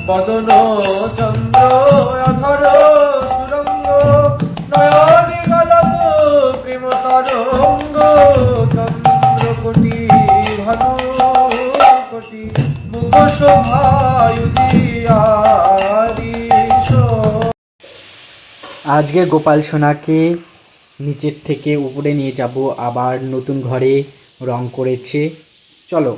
বদন চন্দ্র অধর সুরঙ্গ নয়নি গলব প্রেম তরঙ্গ চন্দ্রকোটি ভানু কোটি মুখ শোভায়ুজিয়ারি। আজকে গোপাল সোনাকে নিচের থেকে উপরে নিয়ে যাব, আবার নতুন ঘরে রং করেছে। চলো,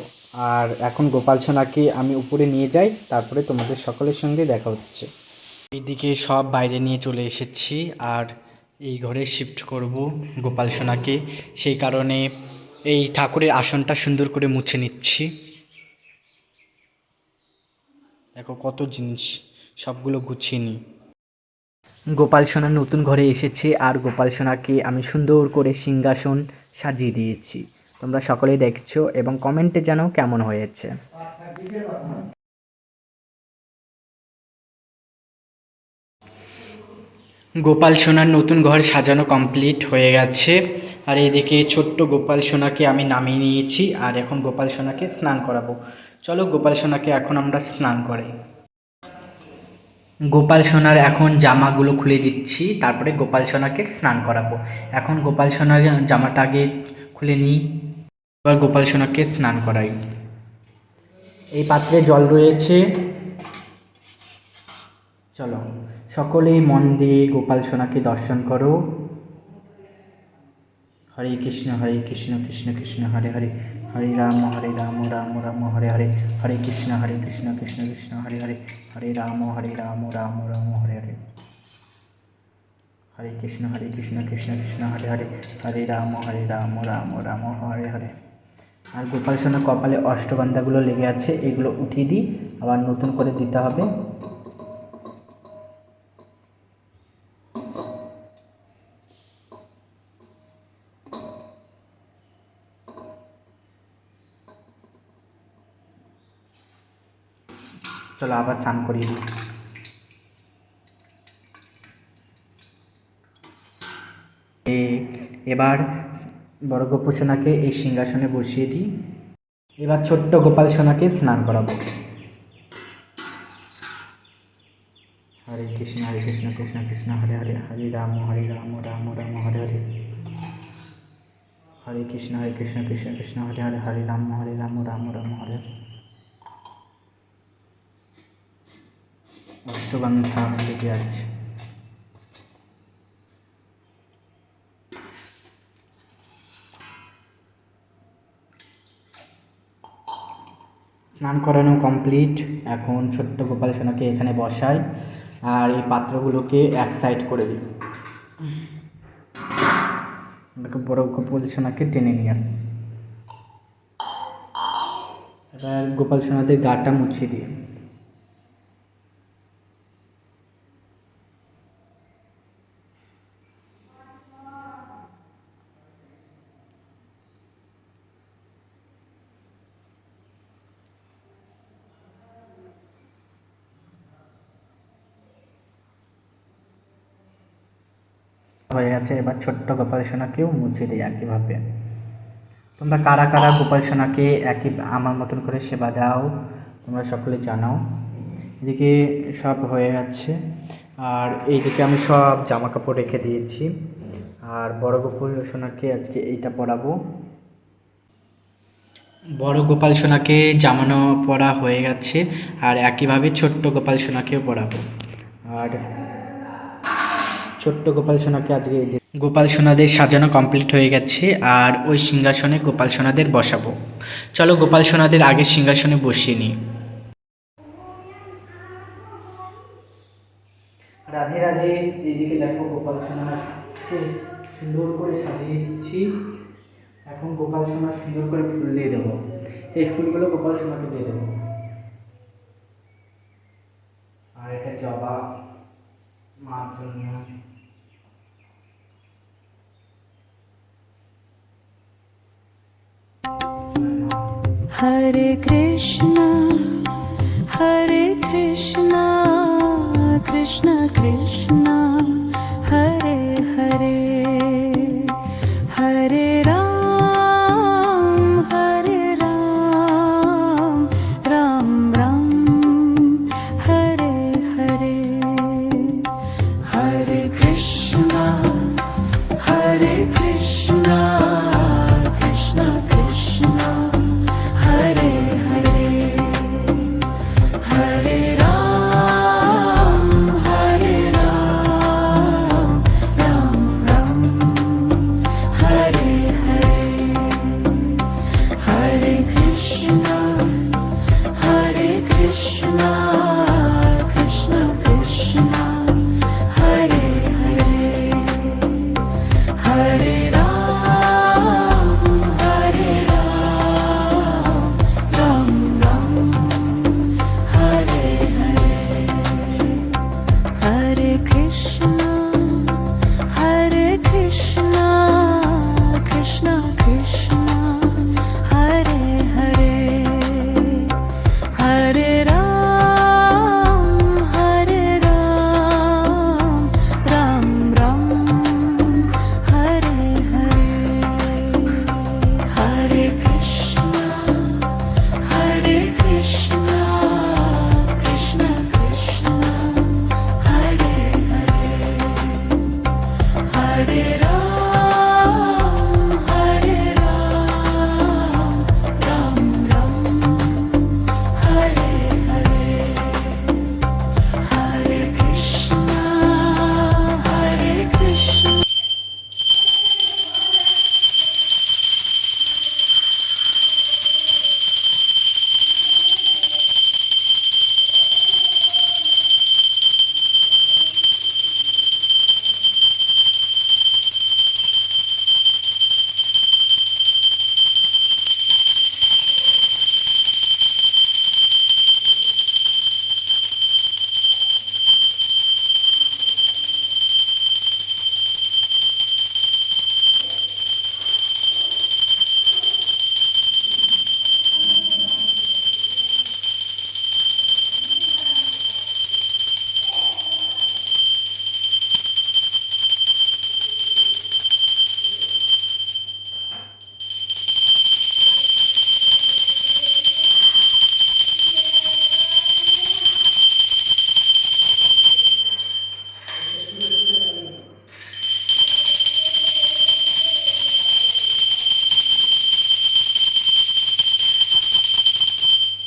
আর এখন গোপাল সোনাকে আমি উপরে নিয়ে যাই, তারপরে তোমাদের সকলের সঙ্গে দেখা হচ্ছে। এইদিকে সব বাইরে নিয়ে চলে এসেছি, আর এই ঘরে শিফট করব গোপাল সোনাকে। সেই কারণে এই ঠাকুরের আসনটা সুন্দর করে মুছে নিচ্ছি। দেখো কত জিনিস, সবগুলো গুছিয়ে নিই। গোপাল সোনা নতুন ঘরে এসেছে, আর গোপাল সোনাকে আমি সুন্দর করে সিংহাসন সাজিয়ে দিয়েছি। তোমরা সকলেই দেখছো এবং কমেন্টে জানাও কেমন হয়েছে। গোপাল সোনার নতুন ঘর সাজানো কমপ্লিট হয়ে গেছে, আর এদিকে ছোট্ট গোপাল সোনাকে আমি নামিয়ে নিয়েছি, আর এখন গোপাল সোনাকে স্নান করাবো। চলো গোপাল সোনাকে এখন আমরা স্নান করাই। গোপাল সোনার এখন জামাগুলো খুলে দিচ্ছি, তারপরে গোপাল সোনাকে স্নান করাবো। এখন গোপাল সোনার জামাটা আগে খুলে নিই, এবার গোপাল সোনাকে স্নান করাই। এই পাত্রে জল রয়েছে, চলো সকলেই মন দিয়ে গোপাল সোনাকে দর্শন করো। হরে কৃষ্ণ কৃষ্ণ কৃষ্ণ হরে হরে, হরে রাম রাম রাম হরে হরে, হরে কৃষ্ণ কৃষ্ণ কৃষ্ণ হরে হরে, হরে রাম রাম রাম হরে হরে, হরে কৃষ্ণ কৃষ্ণ কৃষ্ণ হরে হরে, হরে রাম রাম রাম হরে হরে। আর গোপাল সোনার কপালে অষ্টগন্ধাগুলো লেগে আছে, এগুলো উঠিয়ে দিই, আবার নতুন করে দিতে হবে। চলো আবার স্নান করিয়ে দিই। এবার বড় গোপাল সোনাকে এই সিংহাসনে বসিয়ে দিই। এবার ছোট্ট গোপাল সোনাকে স্নান করাবো। হরে কৃষ্ণ কৃষ্ণ কৃষ্ণ হরে হরে, হরে রাম রাম রাম হরে হরে, হরে কৃষ্ণ কৃষ্ণ হরে হরে, হরে রাম রাম রাম হরে হরে। অষ্টগন্ধা লেগে আছে। স্নান করানো কমপ্লিট, এখন ছোট্ট গোপাল সোনাকে এখানে বসাই, আর এই পাত্রগুলোকে এক সাইড করে দিই। বড় গোপাল সোনাকে টেনে নিয়ে আসছি। এবার গোপাল সোনাদের গাটা মুছিয়ে দিই। হয়ে গেছে, এবার ছোট্ট গোপাল সোনাকেও মুছে দিই একইভাবে। তোমরা কারা কারা গোপাল সোনাকে একই আমার মতন করে সেবা দাও তোমরা সকলে জানাও। এদিকে সব হয়ে গেছে, আর এইদিকে আমি সব জামা কাপড় রেখে দিয়েছি, আর বড় গোপাল সোনাকে আজকে এইটা পরাবো। বড় গোপাল সোনাকে জামানো পরা হয়ে গেছে, আর একইভাবে ছোট্ট গোপাল সোনাকেও পরাবো। আর ছোট্ট গোপাল সোনাকে আজকে গোপাল সোনাদের সাজানো কমপ্লিট হয়ে গেছে, আর ওই সিংহাসনে গোপাল সোনাদের বসাবো। চলো গোপাল সোনাদের আগে সিংহাসনে বসিয়ে নিই। রাধে রাধে। এইদিকে দেখো গোপাল সোনাকে সুন্দর করে সাজিয়ে দিচ্ছি। এখন গোপাল সোনা সুন্দর করে ফুল দিয়ে দেবো, এই ফুলগুলো গোপাল সোনাকে দিয়ে দেবো। আর এটা জবা মার জন্য। हरे कृष्णा कृष्ण कृष्णा हरे हरे, हरे राम राम राम हरे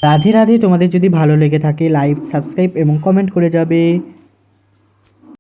রাধে রাধে। তোমাদের যদি ভালো লেগে থাকে লাইক সাবস্ক্রাইব এবং কমেন্ট করে যাবে।